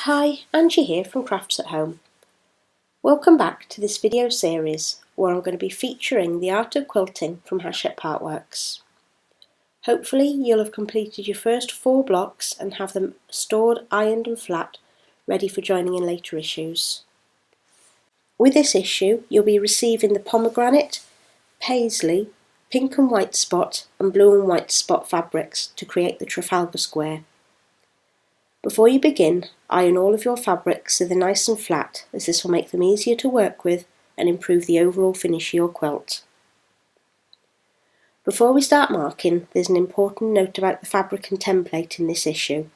Hi, Angie here from Crafts at Home. Welcome back to this video series where I'm going to be featuring the art of quilting from Hachette Artworks. Hopefully you'll have completed your first 4 blocks and have them stored, ironed and flat, ready for joining in later issues. With this issue you'll be receiving the pomegranate, paisley, pink and white spot and blue and white spot fabrics to create the Trafalgar square. Before you begin, iron all of your fabrics so they're nice and flat, as this will make them easier to work with and improve the overall finish of your quilt. Before we start marking, there's an important note about the fabric and template in this issue.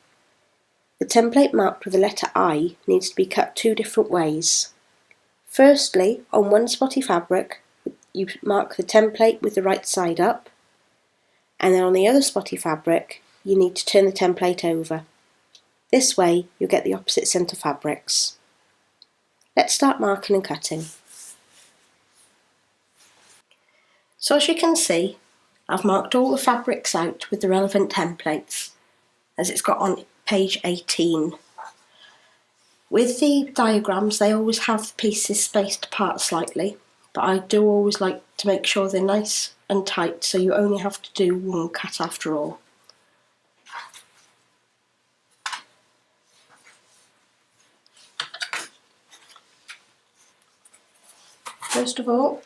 The template marked with the letter I needs to be cut 2 different ways. Firstly, on one spotty fabric, you mark the template with the right side up, and then on the other spotty fabric, you need to turn the template over. This way you'll get the opposite centre fabrics. Let's start marking and cutting. So as you can see, I've marked all the fabrics out with the relevant templates, as it's got on page 18. With the diagrams they always have the pieces spaced apart slightly, but I do always like to make sure they're nice and tight so you only have to do one cut after all. First of all,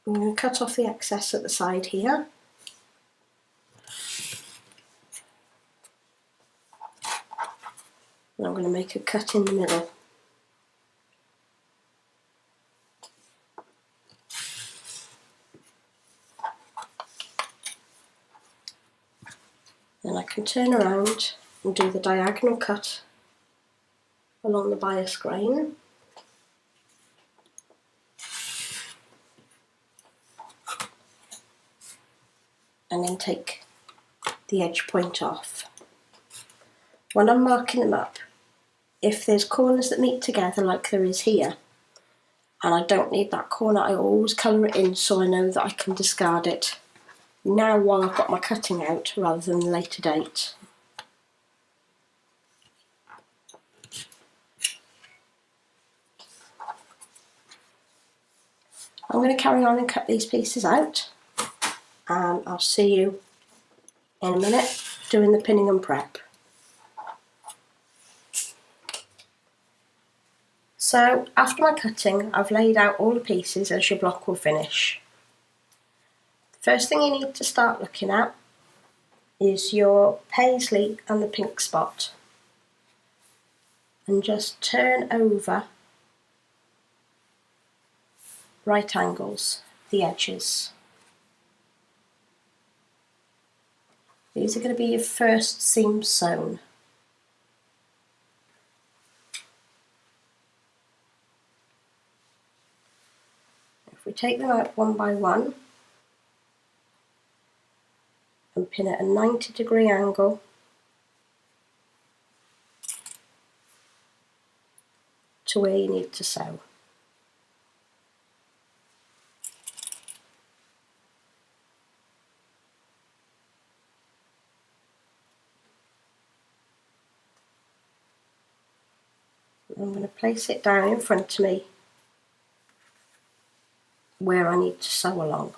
I'm going to cut off the excess at the side here. And I'm going to make a cut in the middle. Then I can turn around and do the diagonal cut along the bias grain. And then take the edge point off. When I'm marking them up, if there's corners that meet together like there is here, and I don't need that corner, I always colour it in so I know that I can discard it now while I've got my cutting out rather than a later date. I'm going to carry on and cut these pieces out, and I'll see you in a minute doing the pinning and prep. So after my cutting, I've laid out all the pieces as your block will finish. First thing you need to start looking at is your paisley and the pink spot, and just turn over right angles the edges. These are going to be your first seams sewn. If we take them out one by one and pin at a 90-degree angle to where you need to sew. I'm going to place it down in front of me where I need to sew along.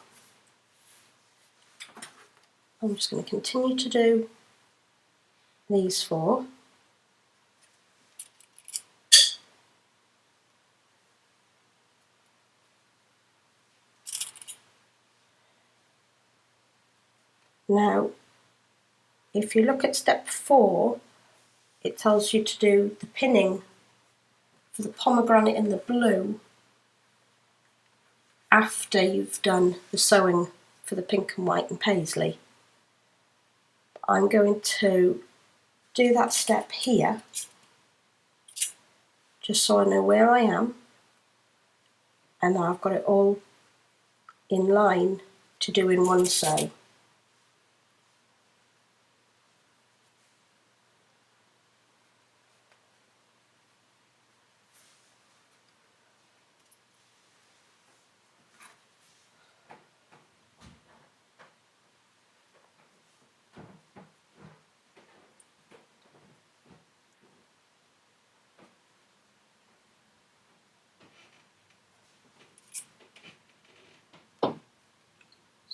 I'm just going to continue to do these 4. Now, if you look at step 4, it tells you to do the pinning for the pomegranate and the blue after you've done the sewing for the pink and white and paisley. I'm going to do that step here just so I know where I am, and then I've got it all in line to do in one sew.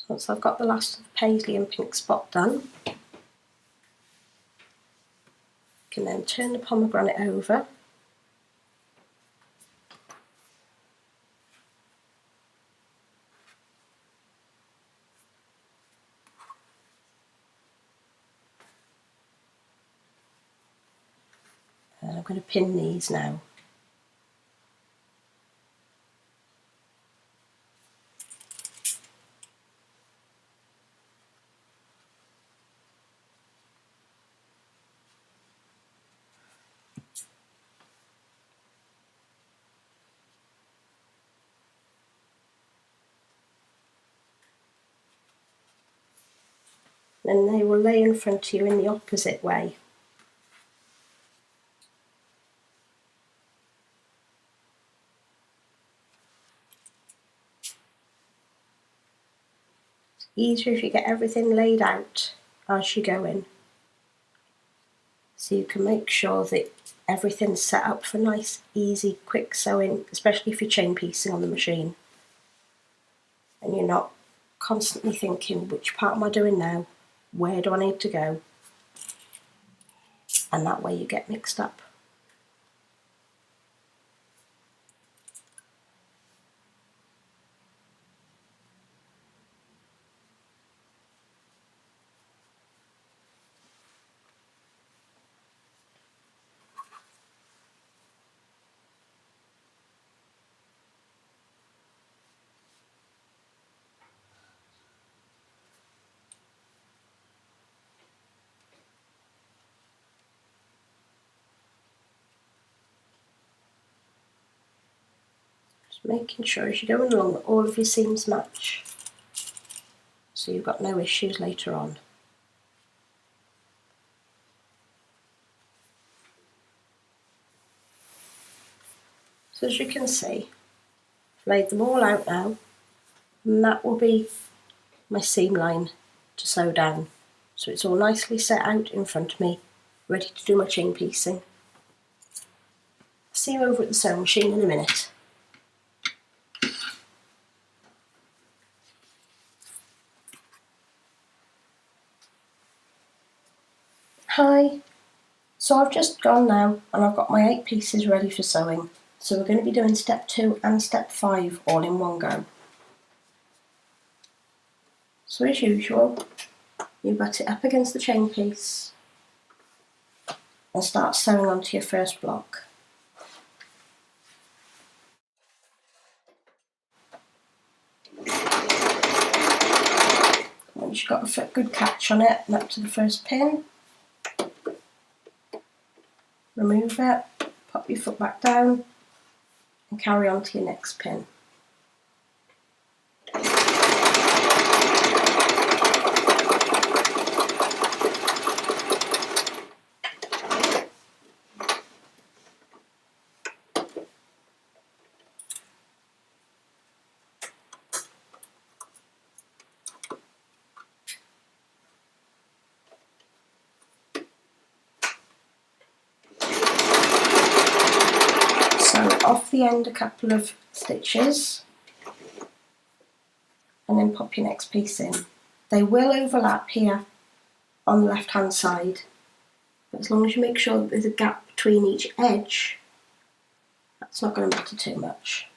Once I've got the last of the paisley and pink spot done, I can then turn the pomegranate over . And I'm going to pin these now. Then they will lay in front of you in the opposite way. It's easier if you get everything laid out as you go in, so you can make sure that everything's set up for nice, easy, quick sewing, especially if you're chain piecing on the machine and you're not constantly thinking, which part am I doing now? Where do I need to go? And that way you get mixed up. Making sure as you're going along that all of your seams match, so you've got no issues later on. So as you can see, I've laid them all out now, and that will be my seam line to sew down. So it's all nicely set out in front of me, ready to do my chain piecing. See you over at the sewing machine in a minute. Hi, so I've just gone now and I've got my 8 pieces ready for sewing. So we're going to be doing step 2 and step 5 all in one go. So as usual, you butt it up against the chain piece and start sewing onto your first block. Once you've got a good catch on it and up to the first pin, remove it, pop your foot back down and carry on to your next pin. Off the end a couple of stitches and then pop your next piece in. They will overlap here on the left hand side, but as long as you make sure that there's a gap between each edge, that's not going to matter too much.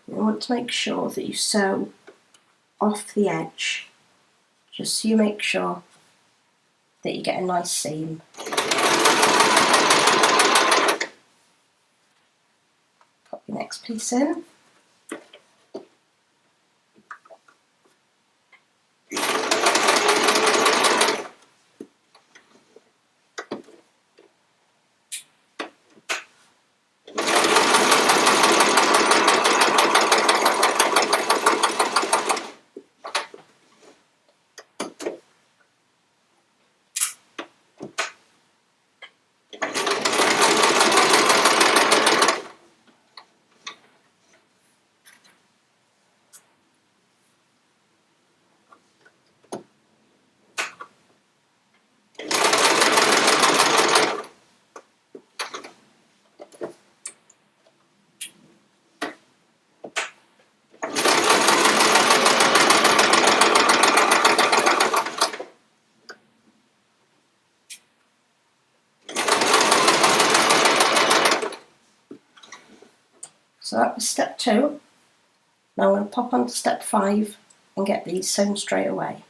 You want to make sure that you sew off the edge, just so you make sure that you get a nice seam. Pop your next piece in. So that was step 2. Now I'm going to pop on to step 5 and get these sewn straight away.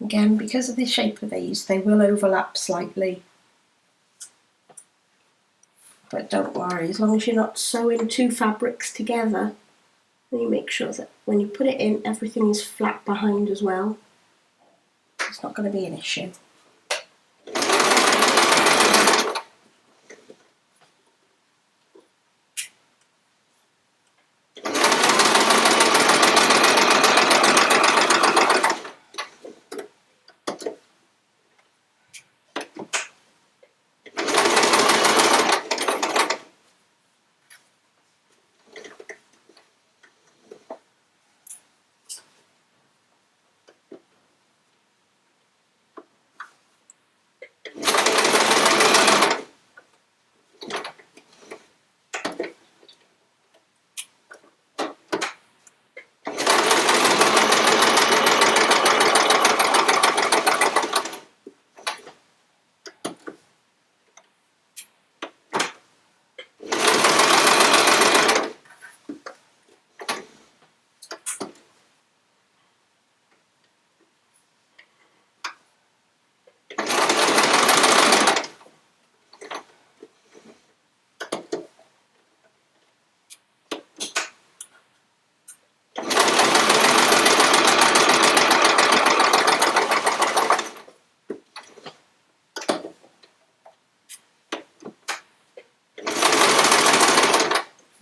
Again, because of the shape of these, they will overlap slightly. But don't worry, as long as you're not sewing 2 fabrics together, then you make sure that when you put it in, everything is flat behind as well. It's not going to be an issue.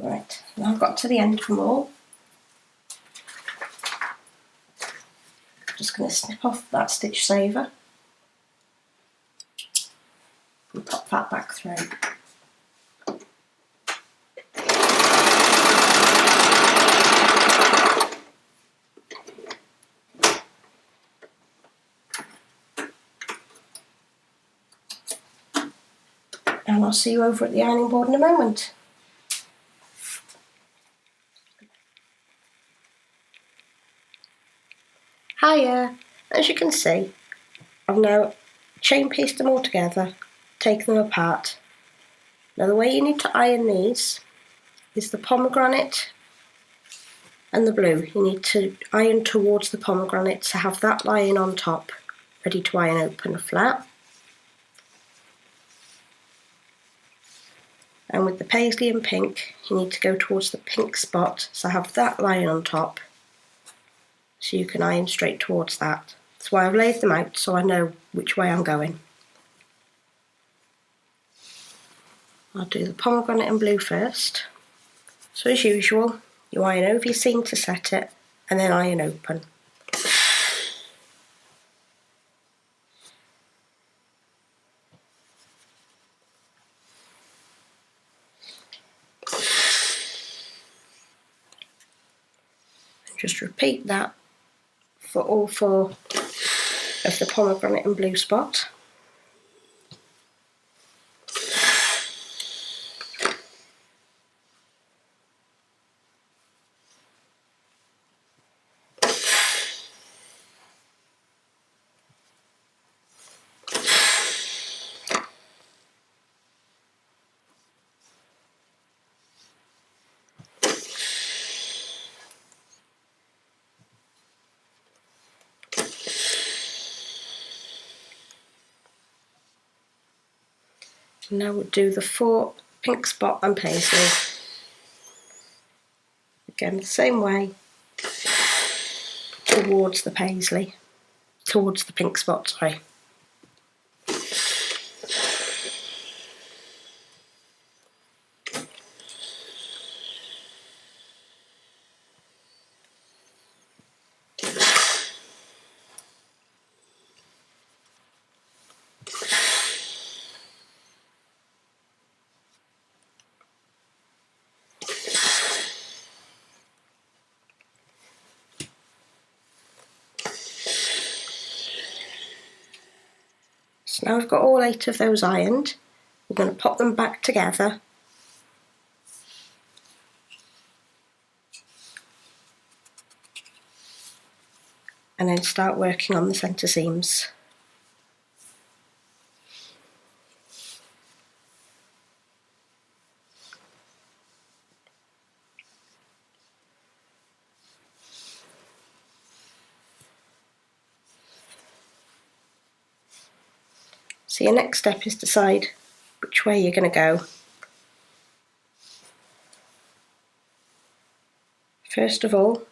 Right, now I've got to the end of them all. I'm just going to snip off that stitch saver and pop that back through. And I'll see you over at the ironing board in a moment. Hiya! As you can see, I've now chain pieced them all together, taken them apart. Now the way you need to iron these is the pomegranate and the blue. You need to iron towards the pomegranate to have that lying on top, ready to iron open flat. And with the paisley and pink, you need to go towards the pink spot, so have that lying on top, so you can iron straight towards that. That's why I've laid them out, so I know which way I'm going. I'll do the pomegranate and blue first. So as usual, you iron over your seam to set it, and then iron open. Just repeat that for all 4 of the pomegranate and blue spot. Now we'll do the 4 pink spot and paisley. Again, the same way, towards the paisley, towards the pink spot, sorry. So now I've got all 8 of those ironed. We're going to pop them back together and then start working on the centre seams. So your next step is decide which way you're going to go. First of all,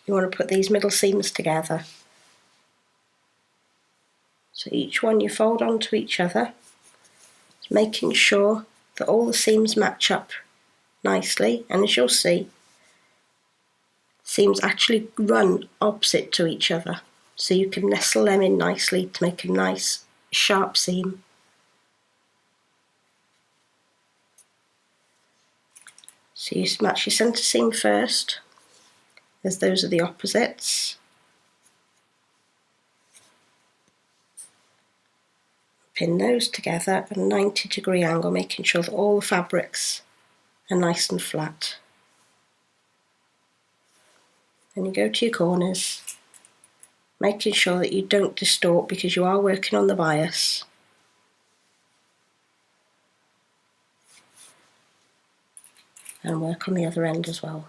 you want to put these middle seams together. So each one you fold onto each other, making sure that all the seams match up nicely, and as you'll see, seams actually run opposite to each other, so you can nestle them in nicely to make a nice sharp seam. So you match your centre seam first, as those are the opposites. Pin those together at a 90-degree angle, making sure that all the fabrics are nice and flat. Then you go to your corners, making sure that you don't distort because you are working on the bias. And work on the other end as well.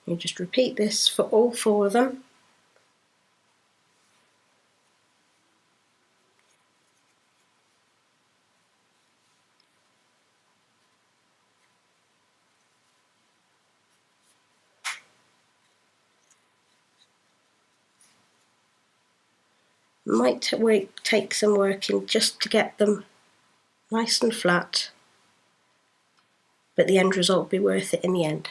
You just repeat this for all 4 of them. Might take some working just to get them nice and flat, but the end result will be worth it in the end.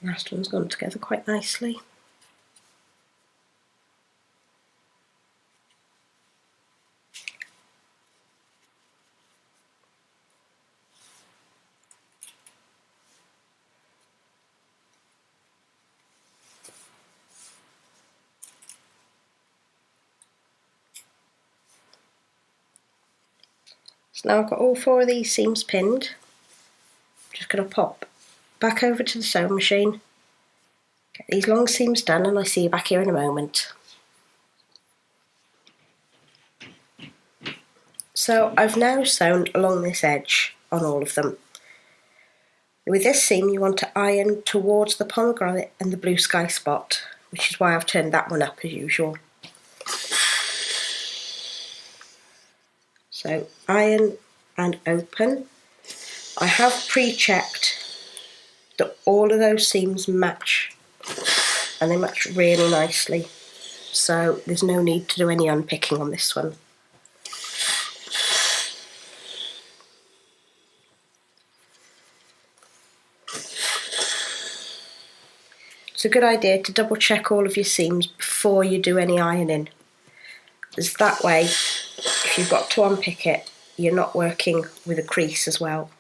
The last one's gone together quite nicely. So now I've got all 4 of these seams pinned. I'm just going to pop back over to the sewing machine, get these long seams done, and I'll see you back here in a moment. So I've now sewn along this edge on all of them. With this seam you want to iron towards the pomegranate and the blue sky spot, which is why I've turned that one up as usual. So iron and open. I have pre-checked that all of those seams match, and they match really nicely. so there's no need to do any unpicking on this one. It's a good idea to double check all of your seams before you do any ironing, as that way if you've got to unpick it you're not working with a crease as well.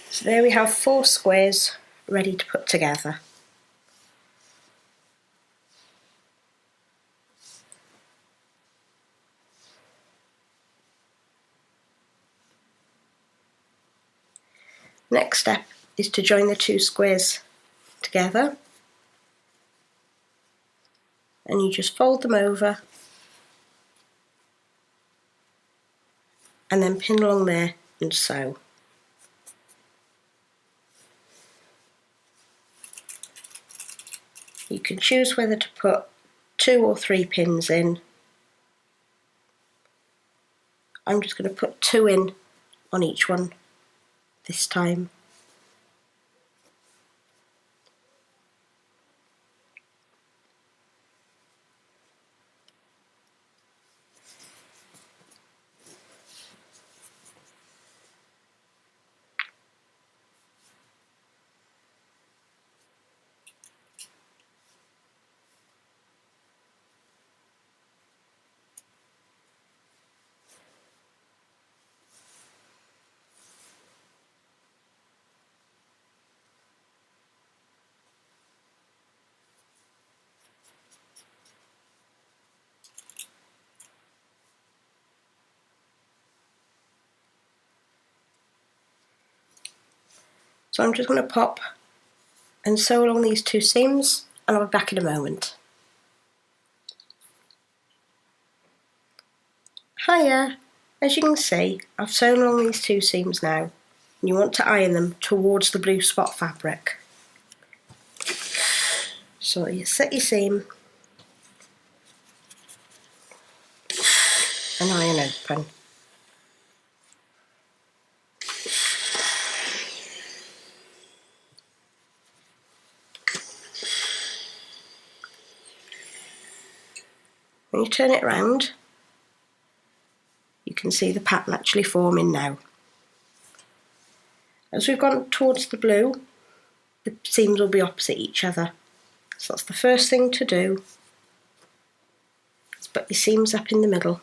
So there we have 4 squares ready to put together. Next step is to join the 2 squares together, and you just fold them over and then pin along there and sew. You can choose whether to put 2 or 3 pins in. I'm just going to put 2 in on each one this time. So I'm just going to pop and sew along these 2 seams, and I'll be back in a moment. Hiya! As you can see, I've sewn along these 2 seams now, and you want to iron them towards the blue spot fabric. So you set your seam and iron open. When you turn it round, you can see the pattern actually forming now. As we've gone towards the blue, the seams will be opposite each other. So that's the first thing to do, is put your seams up in the middle.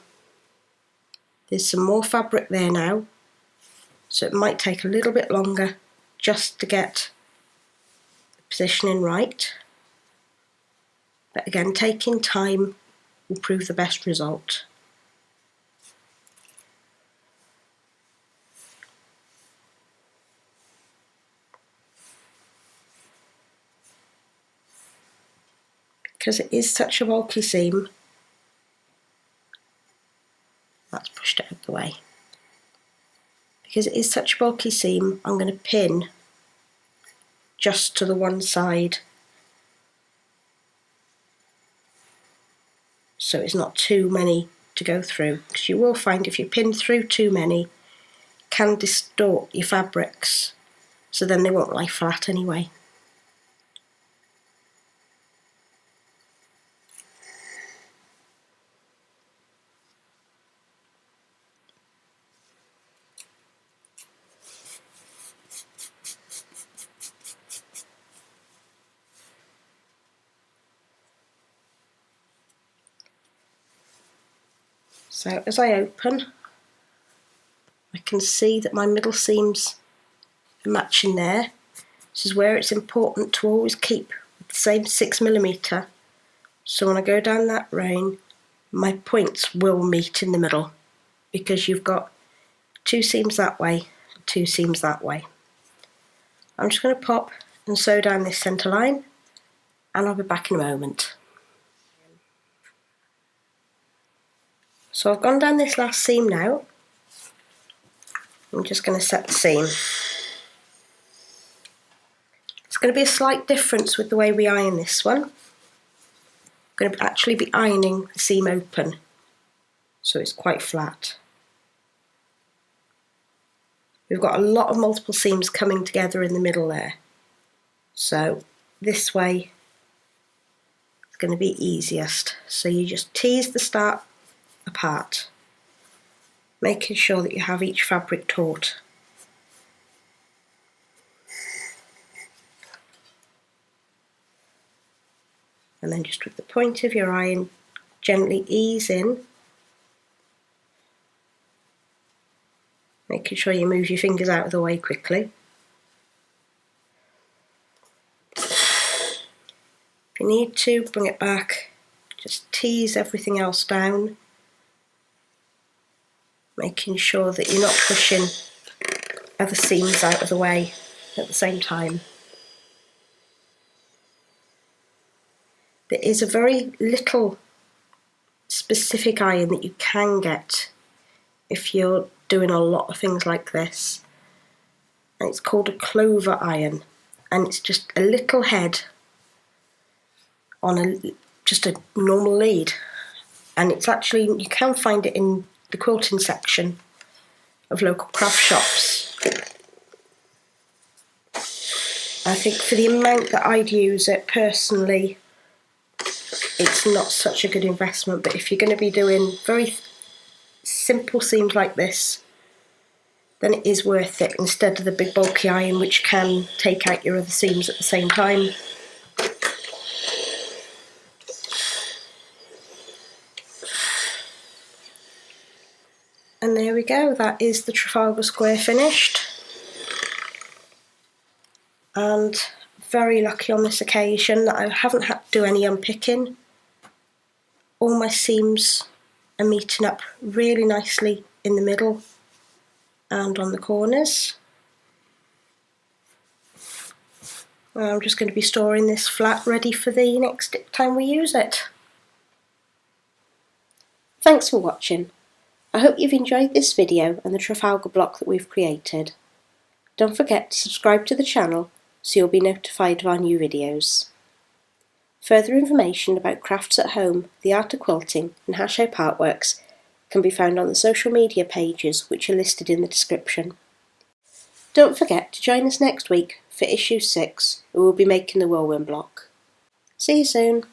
There's some more fabric there now, so it might take a little bit longer just to get the positioning right. But again, taking time will prove the best result. Because it is such a bulky seam, that's pushed it out of the way. Because it is such a bulky seam, I'm going to pin just to the one side, so it's not too many to go through, because you will find if you pin through too many, it can distort your fabrics, so then they won't lie flat anyway. So as I open, I can see that my middle seams are matching there. This is where it's important to always keep the same 6mm, so when I go down that line, my points will meet in the middle, because you've got 2 seams that way, 2 seams that way. I'm just going to pop and sew down this centre line, and I'll be back in a moment. So I've gone down this last seam now. I'm just going to set the seam. It's going to be a slight difference with the way we iron this one. going to actually be ironing the seam open, so it's quite flat. We've got a lot of multiple seams coming together in the middle there, so this way it's going to be easiest. So you just tease the start apart, making sure that you have each fabric taut. And then just with the point of your iron, gently ease in, making sure you move your fingers out of the way quickly. If you need to, bring it back, just tease everything else down, making sure that you're not pushing other seams out of the way at the same time. There is a very little specific iron that you can get if you're doing a lot of things like this, and it's called a clover iron, and it's just a little head on just a normal lead, and it's actually, you can find it in the quilting section of local craft shops. I think for the amount that I'd use it personally, it's not such a good investment, but if you're going to be doing very simple seams like this, then it is worth it instead of the big bulky iron, which can take out your other seams at the same time. And there we go, that is the Trafalgar Square finished. And very lucky on this occasion that I haven't had to do any unpicking. All my seams are meeting up really nicely in the middle and on the corners. I'm just going to be storing this flat ready for the next time we use it. Thanks for watching. I hope you've enjoyed this video and the Trafalgar block that we've created. Don't forget to subscribe to the channel so you'll be notified of our new videos. Further information about crafts at home, the art of quilting and Hash-Shape artworks can be found on the social media pages which are listed in the description. Don't forget to join us next week for issue 6, where we'll be making the whirlwind block. See you soon!